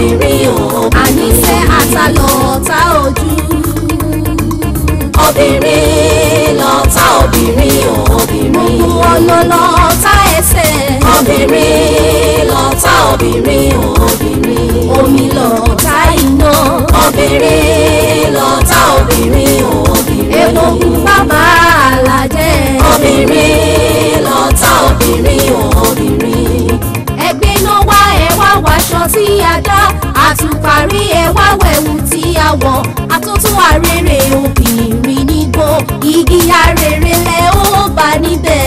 obìnrin o. àníṣe àtàlọ́ta ojú. obìnrin lọ́ta obìnrin o. obìnrin gbogbo ọlọ́lọ́ta ẹsẹ̀. obìnrin lọ́ta obìnrin o. obìnrin omi lọ́ta iná. obìnrin lọ́ta obìnrin o. obìnrin epo pupa àlàjẹ́. obìnrin lọ́ta obìnrin o. obìnrin ẹgbẹ́ iná wá ẹ wá wàṣọ tí a dá àtùparí ẹ wá wẹ̀wù tí a wọ̀ àtúntún arére obìnrin nígbó igi arére lẹ ó bá níbẹ̀.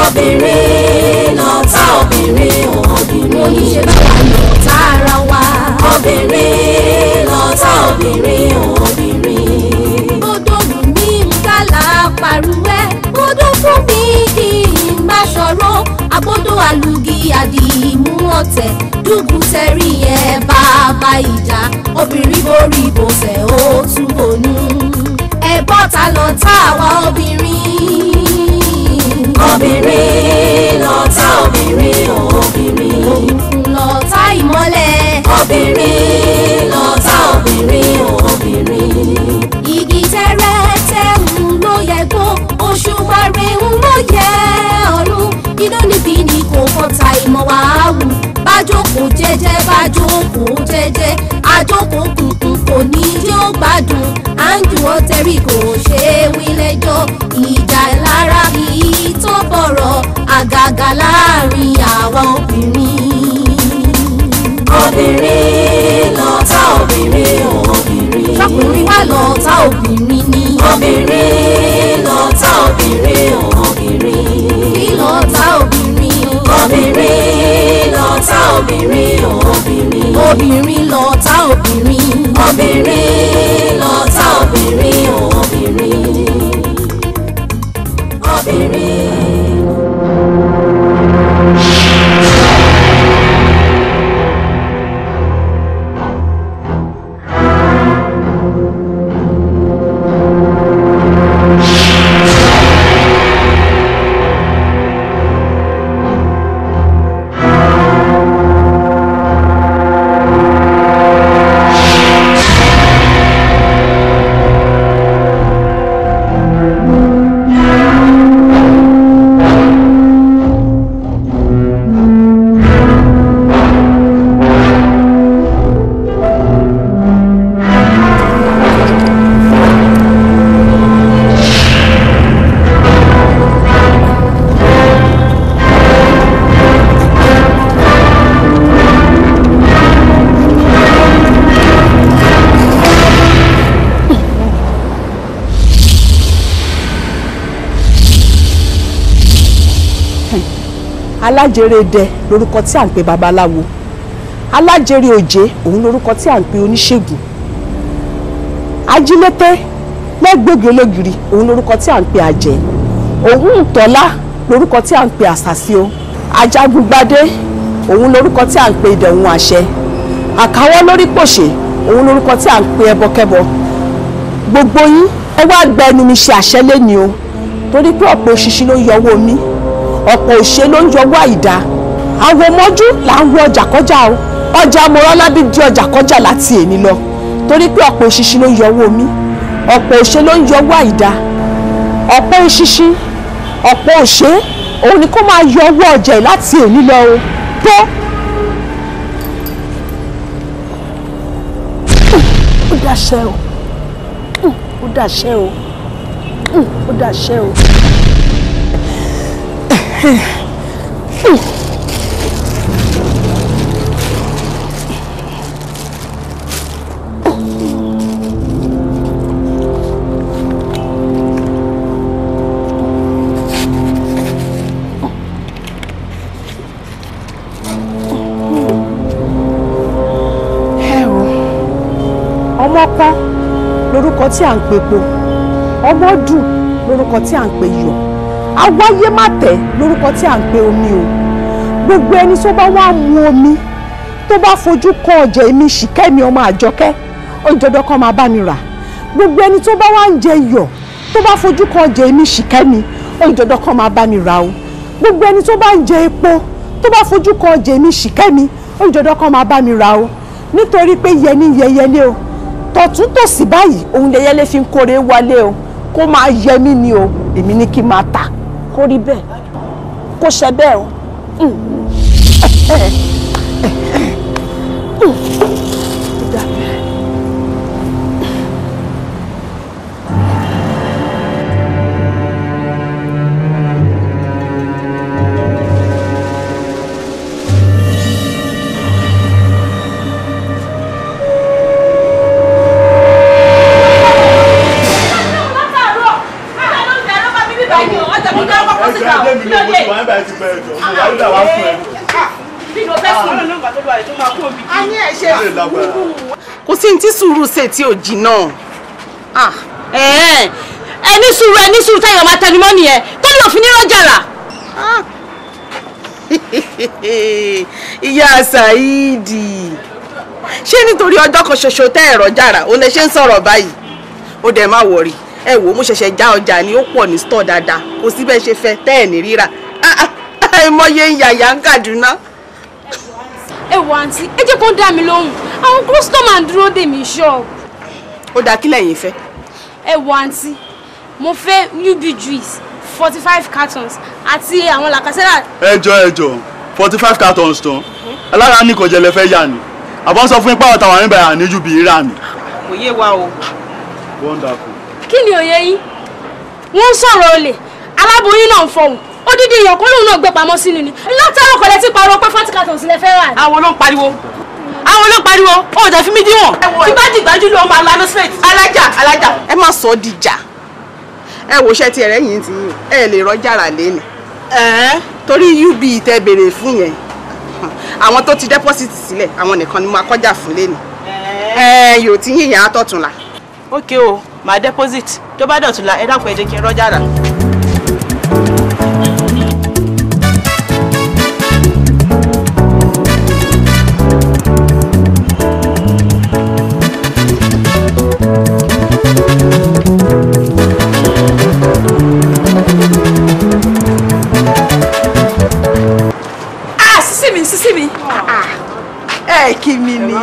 obìnrin lọ́ta obìnrin o. obìnrin oníṣẹ́ bá wà lọ́ta ara wa. obìnrin lọ́ta obìnrin o. obìnrin gbódò lù mí ń kálá parúwẹ́ gbódò fún mi kí n má ṣọ̀rọ̀ agbódò àlùgí àdìmú ọ̀tẹ̀ dùgbù tẹ̀rí ẹ̀ bàbá ìjà obìnrin borí ìbòsẹ̀ ó tún bònú ẹ̀ bọ́ta lọ tá àwa obìnrin. obìnrin lọ́ta obìnrin o. obìnrin òkùnkùn lọ tá ìmọ́lẹ̀. obìnrin lọ́ta obìnrin o. obìnrin igi tẹ́rẹ́tẹ́ ń ló yẹ gbó òṣùpá rẹ̀ ń ló yẹ ọ̀run inú níbi ni kò kọta ìmọ̀ wá wù bájókòó jẹ́jẹ́ bájókòó jẹ́jẹ́ àjókòó kùnkùn kò ní yóò gbádùn àǹjù ọ̀tẹ̀rì kò ṣe é wí lẹ́jọ́ ìjà lára kì í tó bọ̀rọ̀ àgàgà láàrin àwa obìnrin. obìnrin lọ́ta obìnrin o. obìnrin ṣọkùnrin wà lọ́ta obìnrin ni. obìnrin lọ́ta obìnrin o. obìnrin kí lọ́ta obìnrin o. obìnrin lọ́ta obìnrin o. obìnrin obìnrin lọ́ta obìnrin. obìnrin lọ́ta obìnrin o. obìnrin obìnrin. alájèrè dẹ lórúkọ tí à ń pè babaláwo alájèrè òjé òun lórúkọ tí à ń pè oníṣègùn ajílété lẹ́gbẹ̀gbẹ̀ ológiri òun lórúkọ tí à ń pè àjẹ́ òun tọ́lá lórúkọ tí à ń pè àṣàsí o ajagungbadé òun lórúkọ tí à ń pè ìdẹ̀hùn àṣẹ àkáwọ́ lórí pòṣè òun lórúkọ tí à ń pè ẹbọkẹbọ gbogbo yín ẹ wá gba ẹnu mi ṣe àṣẹ lẹ́ni o torí pé ọ̀pọ̀ òṣìṣì ló yọwọ́ mi ọ̀pọ̀ òṣè ló ń yọwọ́ àìdá àwọn mọ́jú là ń wọ ọjà kọjá o ọjà Mọ́rọ́lábí di ọjà kọjá láti èní lọ torí pé ọ̀pọ̀ òṣìṣì ló ń yọwọ́ mi ọ̀pọ̀ òṣè ló ń yọwọ́ àìdá ọ̀pọ̀ òṣìṣì ọ̀pọ̀ òṣè òun ni kó máa yọwọ́ ọjà láti èní lọ o tó. ó dàṣẹ o ó dàṣẹ o ó dàṣẹ o. ọmọ pọ́n lórúkọ tí à ń pè po ọmọ dùn lórúkọ tí à ń pè yọ̀ awáyé má tẹ̀ lórúkọ tí à ń pè omi o gbogbo ẹni tó bá wá mu omi tó bá fojú kan ọjà èmi Ṣìkẹ́mi ọmọ Àjọkẹ́ òjòdó kan máa bá mi rà gbogbo ẹni tó bá wá ń jẹ iyọ̀ tó bá fojú kan ọjà èmi Ṣìkẹ́mi òjòdó kan máa bá mi rà o gbogbo ẹni tó bá ń jẹ epo tó bá fojú kan ọjà èmi Ṣìkẹ́mi ó jọdọ́ kọ́ máa bá mi ra o nítorí pé yẹni yẹyẹlé o tọ̀tún tòsì báyìí òun lẹyẹlé fi ń kórè wálé o kó máa yẹ mí ni o èmi ní kí n máa tà kó rí bẹ́ẹ̀ kó ṣe bẹ́ẹ̀ o. kò sí ní tí sùúrù ṣe tí ò jìnnà. ẹni sùúrù táyọ̀ máa tẹnumọ́ nìyẹn tó ní òfin nírọ̀jàrà. ìyá Saidi ṣé nítorí ọjọ́ kan ṣoṣo tẹ́ ẹ̀rọ jàrà ó lè ṣe ń sọ̀rọ̀ báyìí ó dẹ̀ má wọ̀rí ẹ wò ó mo ṣẹ̀ṣẹ̀ já ọjà ni ó pọ̀ ní stọ̀ dáadáa kò sí bẹ́ẹ̀ ṣe fẹ́ tẹ́ ẹ̀ ní rírà àìmọye ń yàyà ń Kàdúná. ẹ wọ àǹtí ẹ jẹ́ kó dá mi lóhùn àwọn kọ́sítọ́mà ń dúró dè mí ṣọ́ọ̀bù. ó dáa kí lẹ́yìn fẹ́. ẹ wọ àǹtí mo fẹ́ UB juice 45 cartons àti àwọn làkàṣẹ́rà. ẹjọ 45 cartons tán alára ní kò jẹlẹ fẹ́ yà ni àbọ̀ sọ fún ipá ọ̀tà wà níbẹ̀ àní UB rà ni. kò yé wa o. wonderful. kí ni òye yín wọ́n ń sọ̀rọ̀ olè aláboyún náà ń fọhùn odidi èèyàn kó lóun náà gbé pamọ́ sínú ni látàrọ kọ̀lẹ́ tí pariwo pé 40 cartons lè fẹ́ rà. àwọn ló ń pariwo ó jẹ́ fi mí díwọ̀n tí bá dìgbàjú ló máa lanu straight. alájà ẹ má sọ ọ́ dìjà ẹ wò ṣẹ́ tí ẹ̀rẹ́ yìí ti yìn ẹ lè rọ́jàrà lẹ́nu torí UB tẹ béèrè fún yẹn àwọn tó ti deposit sílẹ̀ àwọn nìkan ni mo akọ́jà fún lẹ́nu yóò ti yìn yẹn àtọ̀túnla. ókè o màá deposit tó bá dọ̀túnla ẹ dákun ẹ jẹ́ kí n rọ́jàrà. kí mi ni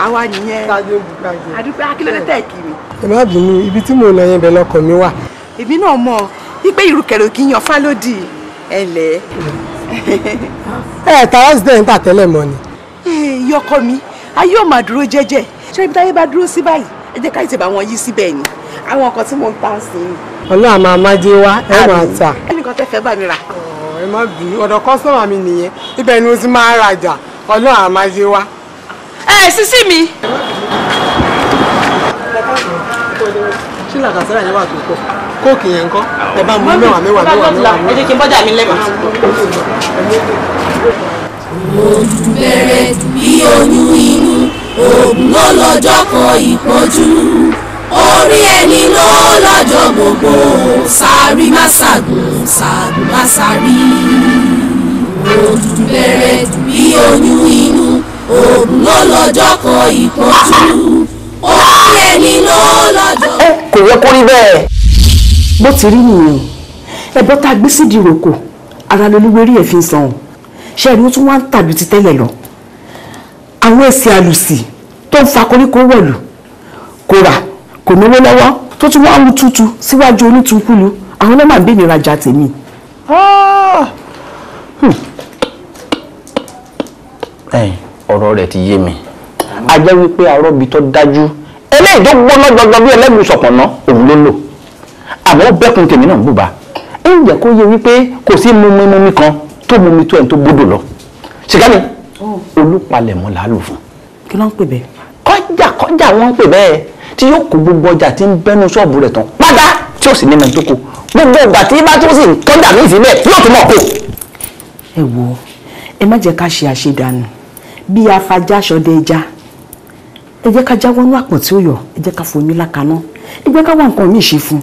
àwa nìyẹn àdúpẹ́ akílódé tẹ̀ kí mi. ẹ má bínú ibi tí mò ń lọ yẹn bẹ lọkọ mi wà. èmi náà mọ̀ wípé ìrùkẹ̀rẹ̀ kì í yan fálódì ẹ̀lẹ́. tàwa sì dẹ̀ ń tà tẹ́lẹ̀ mọ́ ni. yọkọ mi ayé ò máa dúró jẹ́jẹ́ ṣé ibi táyé bá dúró sí báyìí ẹ jẹ́ ká ìtẹ̀bà wọn yí síbẹ̀ ni àwọn nǹkan tí mò ń ta sí i. ọlọ́run àmọ́ amájé wá ẹ máa tà. ẹnìkan tẹ́ fẹ́ bá mi rà. ẹ má bínú ọ̀dọ̀ kọ́sọ́mà mi nìyẹn ibẹ̀ ni mo ti máa ń rajà ọlọ́run àmájé wá. sísí mi. ṣé làkàṣẹ́rà yẹn wà tó pọ̀ kóòkì yẹn ńkọ́ ẹ bá mú mẹ́wàá. ẹ jẹ́ kí n bọ́jà mi lẹ́mọ̀. ojú bẹ̀rẹ̀ bí oyún inú oògùn ló lọ́jọ́ kan ìpọ́njú orí ẹni ló lọ́jọ́ gbogbo sáré má ṣàgùn ṣàgùn má sáré ojú bẹ̀rẹ̀ bí oyún inú oògùn ló lọ́jọ́ kan ìpọ́njú orí ẹni ló lọ́jọ́. kò yẹ kó rí bẹ́ẹ̀ bó ti rí nìyẹn ẹbọ tá a gbé sídìí ìrókò ara lolúwerí ẹ̀ fi ń san o ṣe ẹni ó tún wá ń tàbí ti tẹ́lẹ̀ lọ àwọn èsì àlùsì tó ń fa koríko wọ̀lù kò rà kò náwó lọ́wọ́ tó tún wá ń tútù síwájú onítùnkúlu àwọn náà máa ń bèèrè rajà tèmi. ọ̀rọ̀ rẹ̀ ti yé mi a jẹ́ wípé arọ́bí tó dájú eléyìí tó gbóná gbọgbọ bí ẹlẹ́gbẹ̀ẹ́ ṣọ̀pọ̀nà òun ló lò àmọ́ bẹ́kun tèmi náà ń bùbá ẹ ń jẹ́ kó yé wípé kò sí mumi kan tó mumi tó ẹni tó gbódò lọ ṣìgáni olùpalẹ̀mọ́ là á lò fún. kí ló ń pè bẹ́ẹ̀. kọjá wọn ń pè bẹ́ẹ̀ tí yóò kó gbogbo ọjà tí ń bẹ́nu ṣọ́ọ̀bù rẹ̀ tán pátá tí ó sì ní mẹ́rin tó kó gbogbo ìgbà tí bá tó sì tọ́jà ní ìfilẹ̀ yóò tún mọ̀ kó. ẹ wo ẹ má jẹ́ ká ṣe àṣedànù bí afajá ṣọdẹ ẹja ẹ jẹ́ ká jáwọ́ ní àpò tí ó yọ ẹ jẹ́ ká foyín lákaná ẹ jẹ́ ká wá nǹkan míì ṣe fún.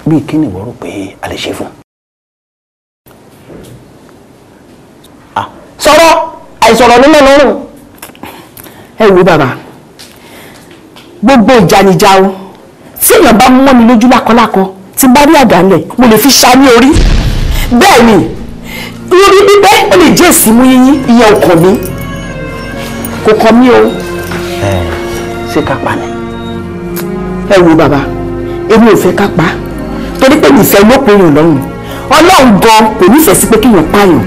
bí kí ni ìwọ rò pé a lè ṣe fún. sọ̀rọ̀ àìsọ̀rọ̀ ní mẹ́nu rùn. ẹ wo bàbá gbogbo ìjànìjà o tí èèyàn bá mọ́ mi lójú lákọlákọ tí bá rí àdálẹ̀ mo lè fi ṣá ní orí bẹ́ẹ̀ ni Orí bíbẹ́ ó lè jẹ́ ìsìnmú yíyín ìyẹn ọkàn mi. Kò kàn mí o. Ṣé ká pa ni? Ẹ wo bàbá, èmi ò fẹ́ ká pa. Torí pé ìfẹ́ ló pinnu lọ́rùn. Ọlọ́run gan kò nífẹ̀ẹ́ sí pé kéèyàn pààyàn.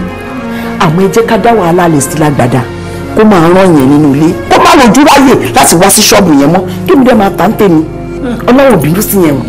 Àmọ́ ẹ jẹ́ ká dá wàhálà lè sí lágbàdá. Kó máa rán yẹn nínú ilé. Kó má rojú ráyè láti wá sí ṣọ́ọ̀bù yẹn mọ́. Kí mi dẹ́ máa tà ń tèmi. Ọlọ́run ò bínú sí yẹn o.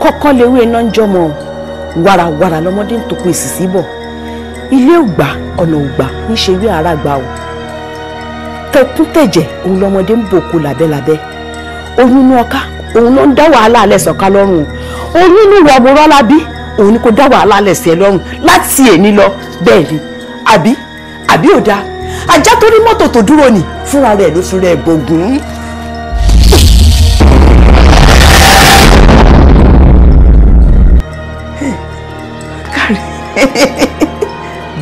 Kọ́kọ́ lewé iná ń jọmọ wàràwàrà lọmọdé ń tòkù ìsìsì bọ̀ ilé ògbà ọ̀nà ògbà níṣe wí ara gbà o tẹkún tẹ̀jẹ̀ òun lọmọdé ń bòkú lábẹ́lábẹ́ oyún inú ọká òun ló ń dá wàhálà alẹ́ sọ̀ká lọ́rùn oyún inú ìwà ọmọrọ́lá bí òun ni kò dá wàhálà alẹ́ sí ẹ lọ́rùn láti èní lọ bẹ́ẹ̀ ni àbí ò dáa ajá tó rí mọ́tò tó dúró ni fúnra rẹ̀ ló fi rẹ̀ gbógun.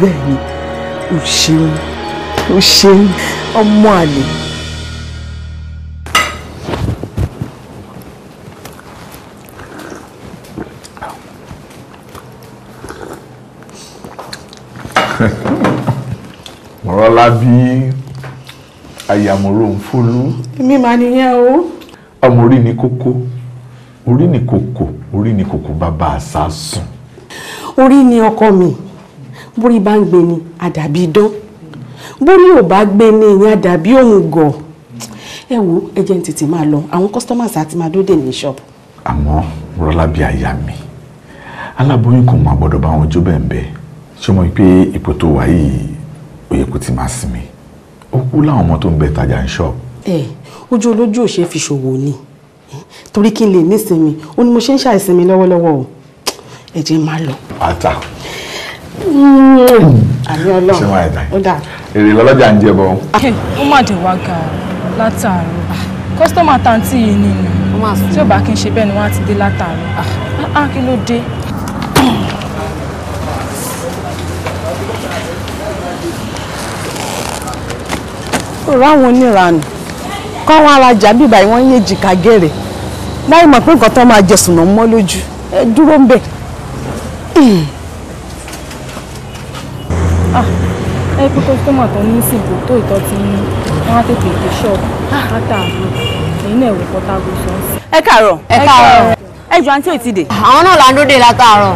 Bẹ́ẹ̀ni o ṣeun ọmọ àlè. Mọ̀rọ́lá bí ayàmọ̀rọ̀ ń fólú. Èmi máa nìyẹn o. Ọmọ orí ni kókó, orí ni kòkò, orí ni kòkò bàbá àṣà sùn. Orí ni ọkọ mi. Bórí bá ń gbé ni àdàbí idán. Bórí ò bá gbé ni ìyẹn àdàbí òmùgọ̀. Ẹ wo ẹ jẹ́ n tètè máa lọ. Àwọn customers àti máa dóde ní shop. Àmọ́ Mọ̀rọ́lá bí aya mi. Aláboyún kò máa gbọ́dọ̀ bá wọn jó bẹ́ẹ̀ bẹ́ẹ̀. Ṣé o mọ̀ pé ipò tó wà yìí ó yẹ kó ti máa sinmi? Ó kú láwọn ọmọ tó ń bẹ tajà ń shop. Ojú olójú ò ṣe fi ṣòwò ni. Torí kí n lè nísinmi, ó ní mo ṣe ń ṣàìsinmi lọ́wọ́lọ́wọ́ o. Ẹ jẹ́ máa lọ. Ata. Àmì Ọlọ́run. Ṣé wàá ẹ̀dá? Ó dà. Èrè lọ́lọ́jà ń jẹ bọ́. Ó má dé wá ga látàárọ̀. Kọ́sítọ́mà tàǹtì yìí ni tí ò bá kí n ṣe bẹ́ẹ̀ ni wọ́n á ti dé látàárọ̀. Kí ló dé? Ọ̀rọ̀ àwọn oníranù kọ́ wọn arajà bíbá ìwọ̀n yé jìkà gẹ̀rẹ̀ láì mọ̀ pé nǹkan tó máa jẹ sùnà mọ́ lójú ẹ dúró ń bẹ̀. Ẹ pé kọ́sítọ́mà tó ní ìsìnkú tó ìtọ́ ti ní wọ́n á tètè dé ṣọ́ọ̀bù látàárọ̀ èyí náà ẹ̀wọ̀ pọ́tágò sọ́ọ̀sì. Ẹ káàárọ̀. Ẹ káàárọ̀. Ẹ jọ àǹtí ò ti dé. Àwọn náà là ń dóde látàárọ̀.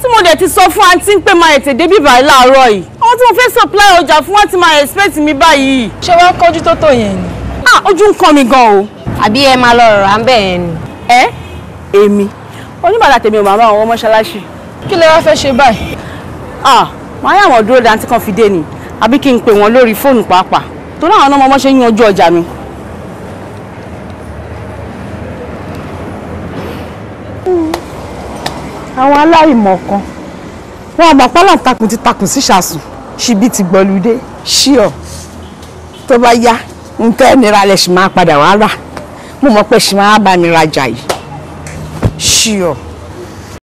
Tí mo dẹ̀ ti sọ fún àǹtí pé máa ètè débí báyìí láàárọ̀ yìí. Àwọn tí mo fẹ́ supply ọjà fún wọn ti máa expect mi báyìí. Ṣé wọ́n kọjú tó tó yẹn ni? Ojú ń kàn mí gan o. Àbí ẹ máa lọ rọ̀rọ̀ à ń bẹ̀ yẹn ni. Èmi oníbàdà tèmi ò máa bá àwọn mọ́ṣáláṣí. Kí lẹ wá fẹ́ ṣe báyìí? Wọ́n á yà wọ́n dúró dáńtí kan fi dé ni àbí kí n pè wọ́n lórí fóònù pàápàá torí àwọn ọmọ ọmọ ṣe ń yanjú ọjà mi. Àwọn aláìmọ̀ kan wọn àgbà pálá takùn ti takùn sí ṣàsùn ṣíbí ti gbọlúdé ṣíọ tó bá yá nǹkan ẹnira lẹ ṣì máa padà wá rà mo mọ̀ pé ṣì máa bá mi rajà yìí ṣíọ.